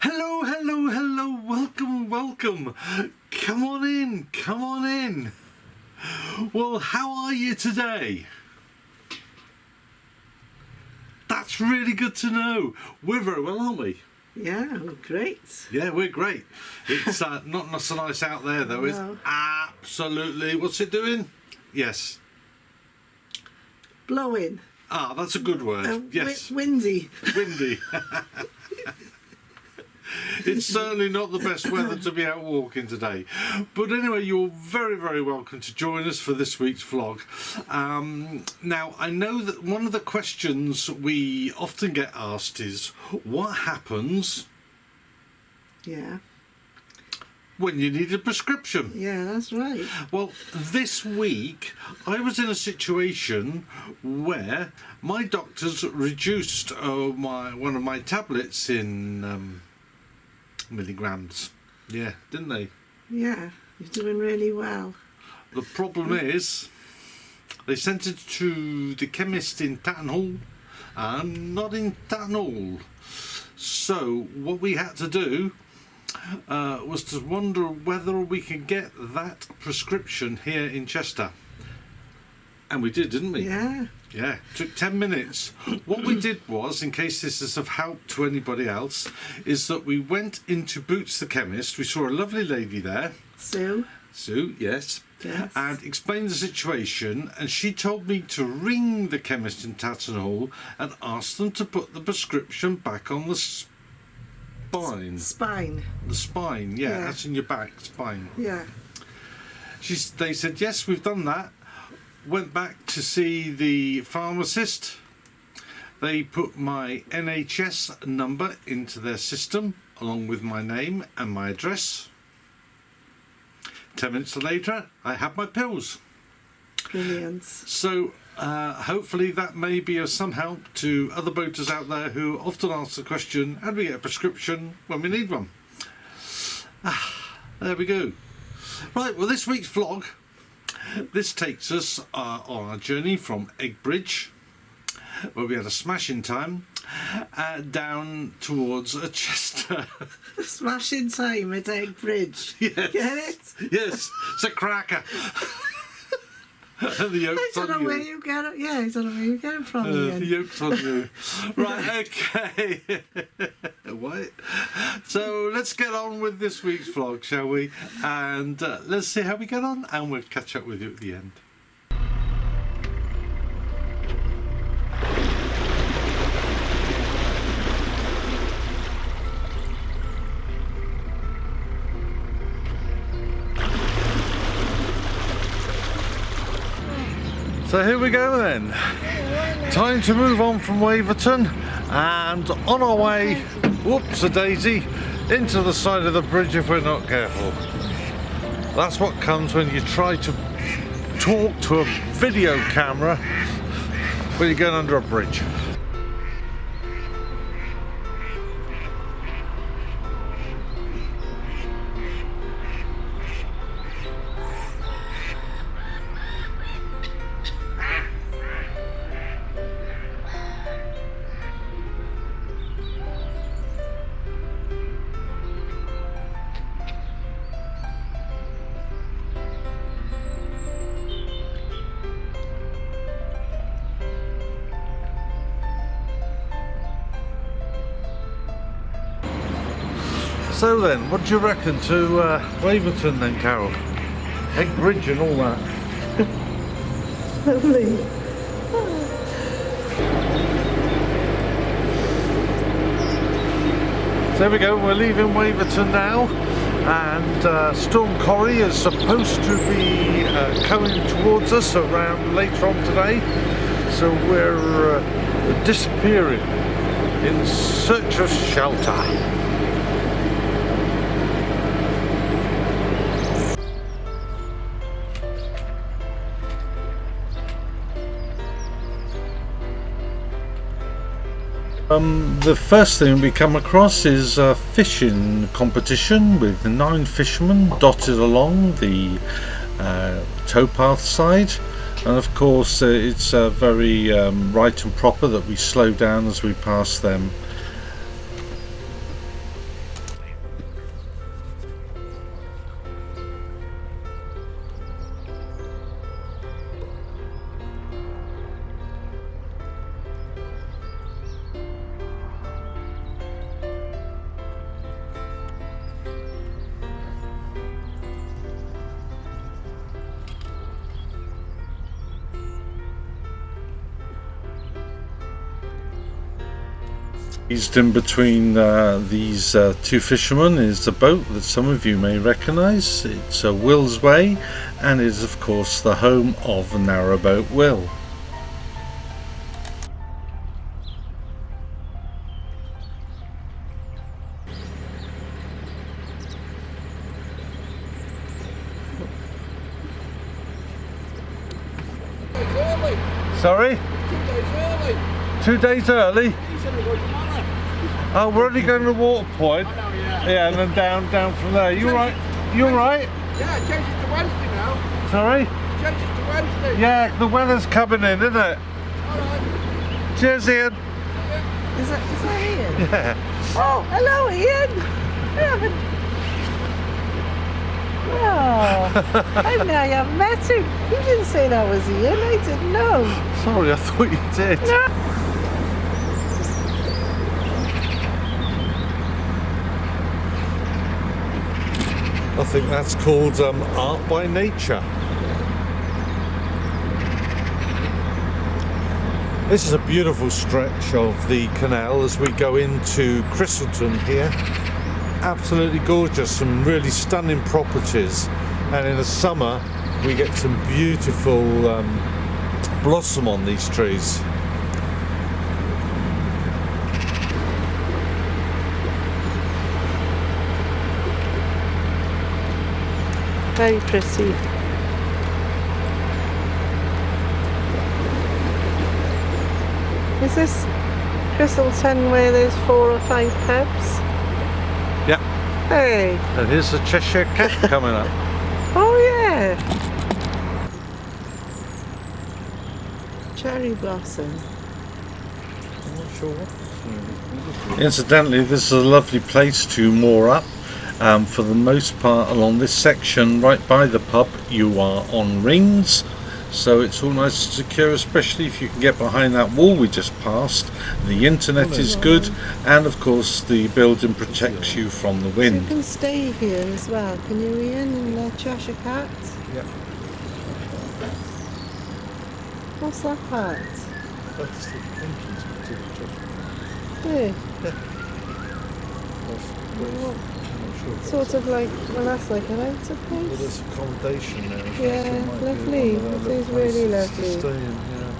Hello, hello, hello, welcome, welcome. Come on in, come on in. Well, how are you today? That's really good to know. We're very well, aren't we? Yeah, great. Yeah, we're great. It's not so nice out there, though. It's absolutely... What's it doing? Yes. Blowing. Ah, that's a good word. Yes. Windy. Windy. It's certainly not the best weather to be out walking today. But anyway, you're very, very welcome to join us for this week's vlog. Now, I know that one of the questions we often get asked is, what happens when you need a prescription? Yeah, that's right. Well, this week I was in a situation where my doctors reduced one of my tablets in milligrams. Yeah, didn't they? Yeah, you're doing really well. The problem is they sent it to the chemist in Tatton Hall and not in Tatton Hall. So what we had to do was to wonder whether we can get that prescription here in Chester. And we did, didn't we? Yeah. Yeah, took 10 minutes. What we did was, in case this is of help to anybody else, is that we went into Boots the chemist. We saw a lovely lady there. Sue, yes. Yes. And explained the situation, and she told me to ring the chemist in Tatton Hall and ask them to put the prescription back on the spine. Spine. The spine, yeah, that's in your back, spine. Yeah. They said, yes, we've done that. Went back to see the pharmacist. They put my NHS number into their system along with my name and my address. 10 minutes later, I had my pills. Brilliant. So hopefully that may be of some help to other boaters out there who often ask the question, how do we get a prescription when we need one? There we go. Right, well, this week's vlog, this takes us on our journey from Eggbridge, where we had a smashing time, down towards Chester. Smashing time at Eggbridge. Yes. Get it? Yes, it's a cracker. The yolk's I don't know where you get it. Yeah, I don't know where you get it from. The yolk's on you. Right, okay. What? So let's get on with this week's vlog, shall we? And let's see how we get on, and we'll catch up with you at the end. So here we go then. Time to move on from Waverton, and on our way, whoops a daisy, into the side of the bridge if we're not careful. That's what comes when you try to talk to a video camera when you're going under a bridge. So then, what do you reckon to Waverton then, Carol? Eggbridge and all that. Lovely. So there we go, we're leaving Waverton now, and Storm Corrie is supposed to be coming towards us around later on today. So we're disappearing in search of shelter. The first thing we come across is a fishing competition with 9 fishermen dotted along the towpath side, and of course it's very right and proper that we slow down as we pass them. Eased in between these two fishermen is the boat that some of you may recognise. It's Will's Way, and is of course the home of Narrowboat Will. Sorry? 2 days early? Oh, we're only going to Water Point. Yeah, and then down from there. You alright? You alright? Yeah, change it to Wednesday now. Sorry? Change it to Wednesday. Yeah, the weather's coming in, isn't it? Alright. Cheers, Ian. Is that Ian? Yeah. Oh, hello, Ian. I haven't. Oh, I know I haven't met him. You didn't say that was Ian. I didn't know. Sorry, I thought you did. No. I think that's called art by nature. This is a beautiful stretch of the canal as we go into Christleton here. Absolutely gorgeous, some really stunning properties, and in the summer we get some beautiful blossom on these trees. Very pretty. Is this Christleton where there's 4 or 5 pubs? Yeah, Hey. and here's the Cheshire Cat coming up. Oh yeah. Cherry blossom. I'm not sure what. Incidentally, this is a lovely place to moor up. For the most part along this section right by the pub you are on rings, so it's all nice and secure, especially if you can get behind that wall we just passed. The internet is good, and of course the building protects you from the You wind. can stay here as well, can you, Ian, in the Cheshire Cat? Yeah. What's that part? That's the entrance to the Cheshire. Hey, Well, sort of like, well that's like an outer place. there's accommodation there. Yeah, so it might be lovely. one of their It is little really places to lovely. stay in, yeah.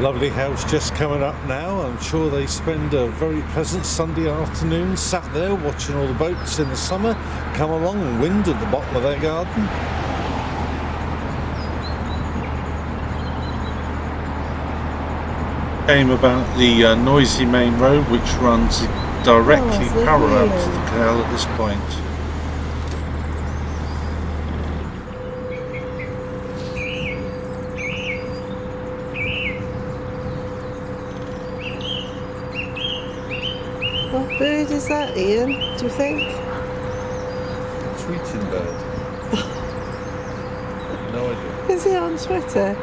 Lovely house just coming up now. I'm sure they spend a very pleasant Sunday afternoon sat there watching all the boats in the summer come along and wind at the bottom of their garden. Came about the noisy main road which runs directly Oh, parallel to lovely. the canal at this point. What bird is that, Ian, do you think? Tweeting bird. No idea. Is he on Twitter?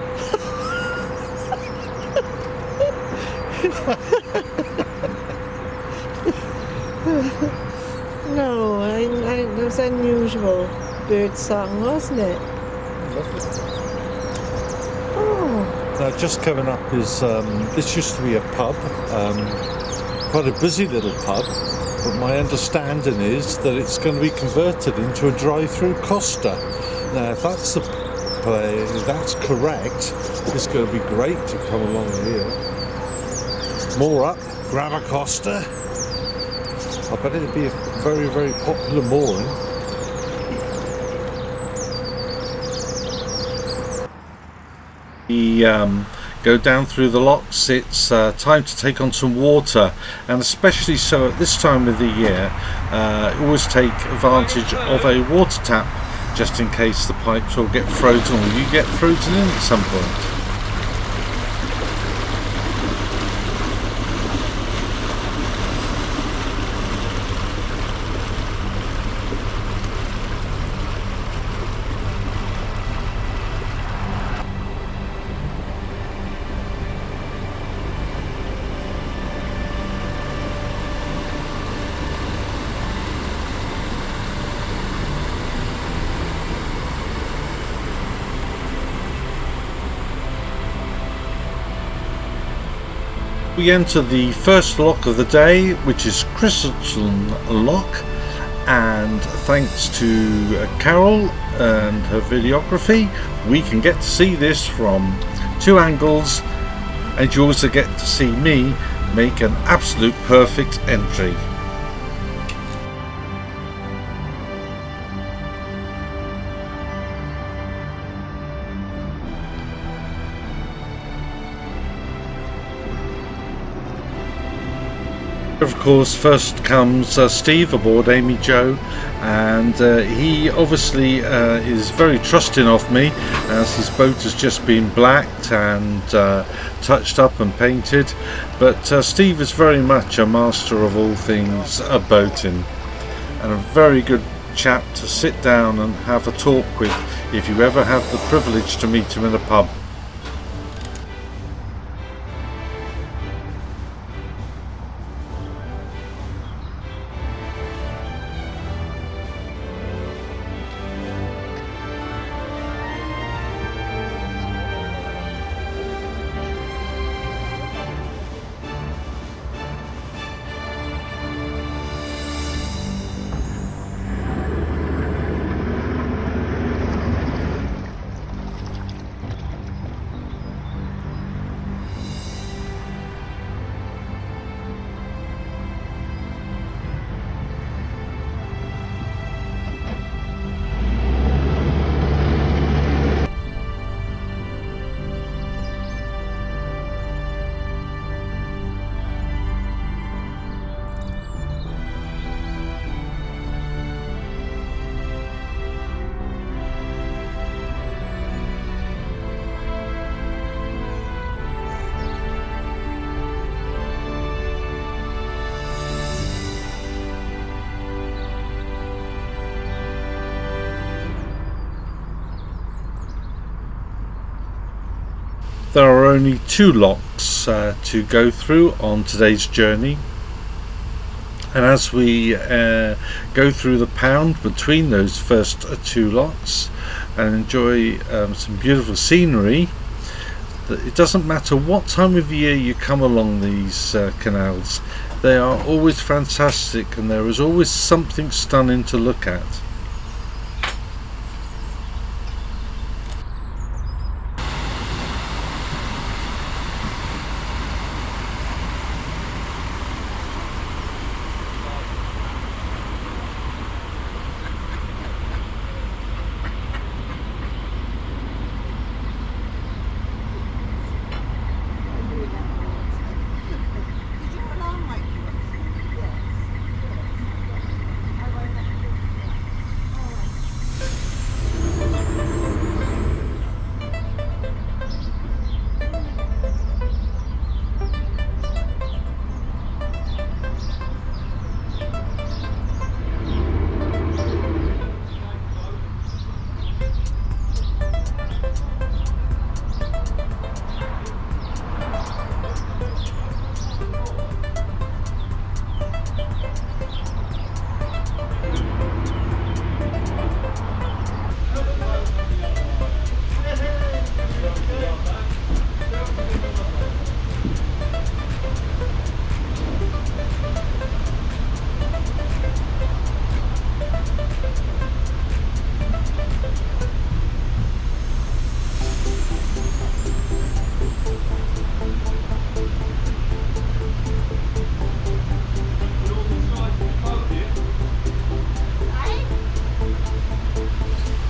No, it was unusual bird song, wasn't it? Oh, Now just coming up is, this used to be a pub, quite a busy little pub, but my understanding is that it's going to be converted into a drive-through Costa. Now if that's the play, if that's correct, it's going to be great to come along here. More up, grab a Costa. I bet it'd be a very, very popular mooring. We go down through the locks. It's time to take on some water, and especially so at this time of the year, always take advantage of a water tap just in case the pipes will get frozen or you get frozen in at some point. we enter the first lock of the day, which is Christensen Lock, and thanks to Carol and her videography, we can get to see this from 2 angles, and you also get to see me make an absolute perfect entry. Of course, first comes Steve aboard Amy Jo, and he obviously is very trusting of me, as his boat has just been blacked and touched up and painted. But Steve is very much a master of all things boating, and a very good chap to sit down and have a talk with if you ever have the privilege to meet him in a pub. There are only 2 locks to go through on today's journey, and as we go through the pound between those first 2 locks and enjoy some beautiful scenery, it doesn't matter what time of year you come along these canals, they are always fantastic, and there is always something stunning to look at.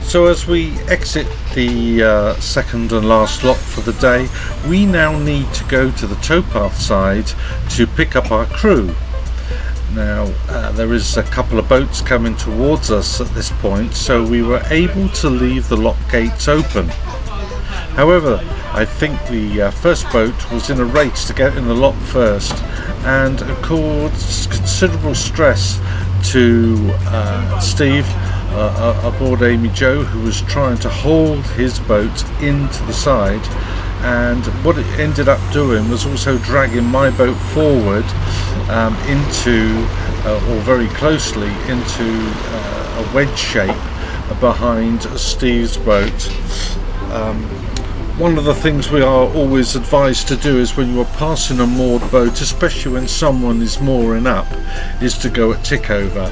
So as we exit the second and last lock for the day, we now need to go to the towpath side to pick up our crew. Now there is a couple of boats coming towards us at this point, so we were able to leave the lock gates open. However, I think the first boat was in a race to get in the lock first, and caused considerable stress to Steve aboard Amy Jo, who was trying to hold his boat into the side, and what it ended up doing was also dragging my boat forward into or very closely into a wedge shape behind Steve's boat. One of the things we are always advised to do is when you are passing a moored boat, especially when someone is mooring up, is to go at tick over.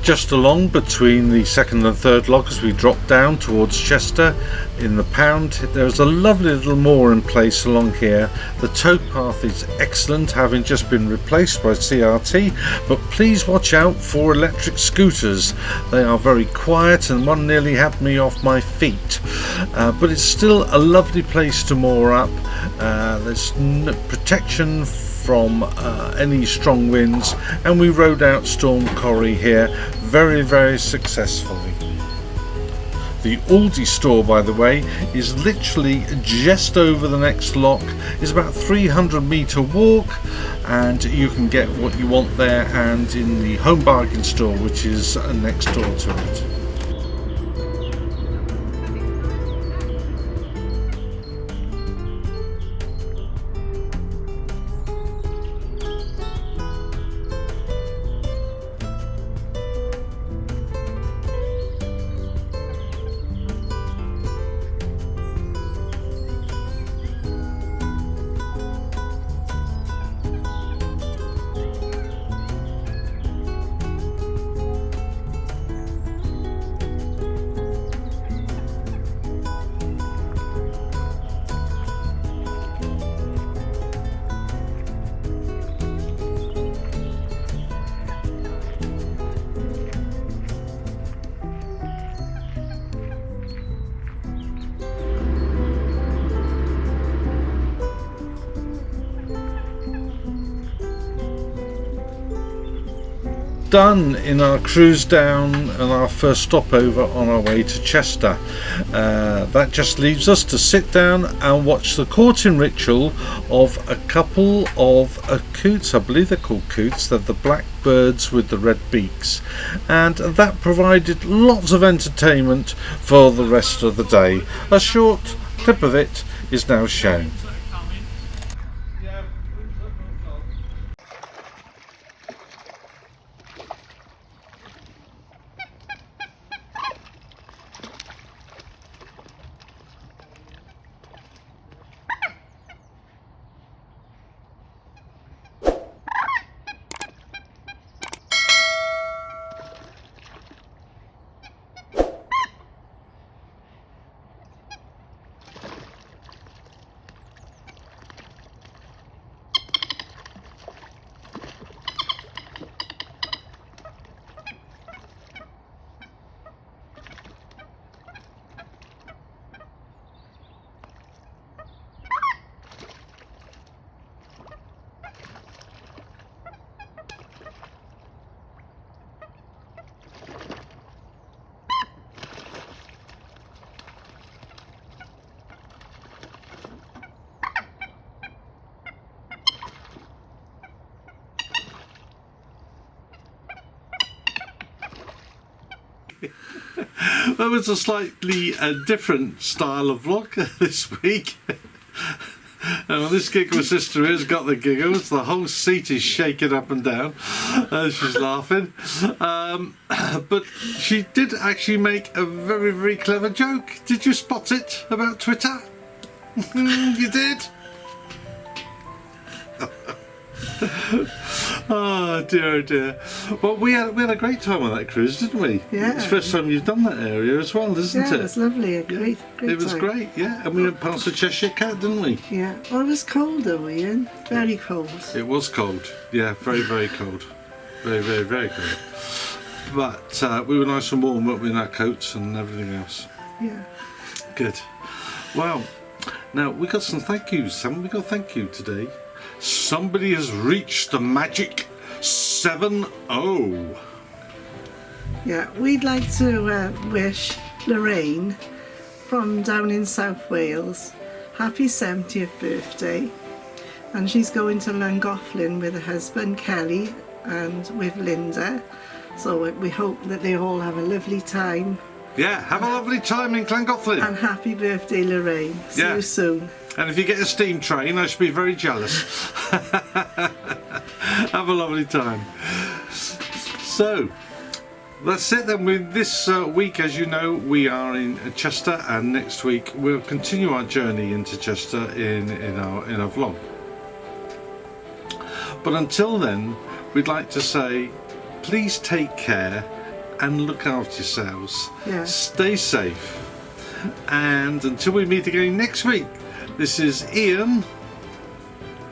Just along between the second and third lock as we drop down towards Chester in the Pound, there's a lovely little mooring place along here. The towpath is excellent, having just been replaced by CRT, but please watch out for electric scooters. They are very quiet and one nearly had me off my feet, but it's still a lovely place to moor up. There's protection from any strong winds, and we rode out Storm Corrie here very successfully. The Aldi store, by the way, is literally just over the next lock. It's about a 300-metre walk, and you can get what you want there, and in the Home Bargain store, which is next door to it. Done in our cruise down and our first stopover on our way to Chester. That just leaves us to sit down and watch the courting ritual of a couple of Coots. I believe they're called Coots. They're the black birds with the red beaks, and that provided lots of entertainment for the rest of the day. A short clip of it is now shown. That was a slightly different style of vlog this week. And this giggle sister has got the giggles. The whole seat is shaking up and down. She's laughing. But she did actually make a very, very clever joke. Did you spot it about Twitter? You did? Oh dear, oh dear. Well, we had a great time on that cruise, didn't we? Yeah. It's the first time you've done that area as well, isn't it? Yeah, it was lovely. A great It was time. great, yeah. And we went past the Cheshire Cat, didn't we? Yeah. Well, it was cold though, Ian. Very cold. It was cold. Yeah, very, very cold. Very, very, very cold. But we were nice and warm, weren't we, in our coats and everything else. Yeah. Good. Well, now we got some thank yous, haven't we? Got a thank you today. Somebody has reached the magic 70. Yeah, we'd like to wish Lorraine from down in South Wales happy 70th birthday, and she's going to Llangollen with her husband Kelly and with Linda, so we hope that they all have a lovely time. Yeah, have a lovely time in Llangollen. And happy birthday, Lorraine. See you soon. And if you get a steam train, I should be very jealous. Have a lovely time. So, that's it then. With this week, as you know, we are in Chester, and next week we'll continue our journey into Chester in our vlog. But until then, we'd like to say, please take care and look after yourselves. Yeah. Stay safe. And until we meet again next week, this is Ian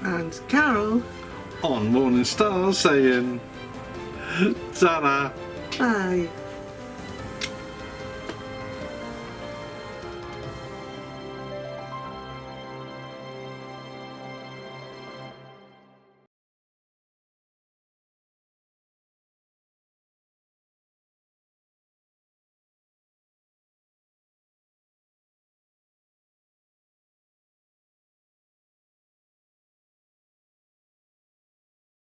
And Carol. on Morning Star saying ta-da. Bye.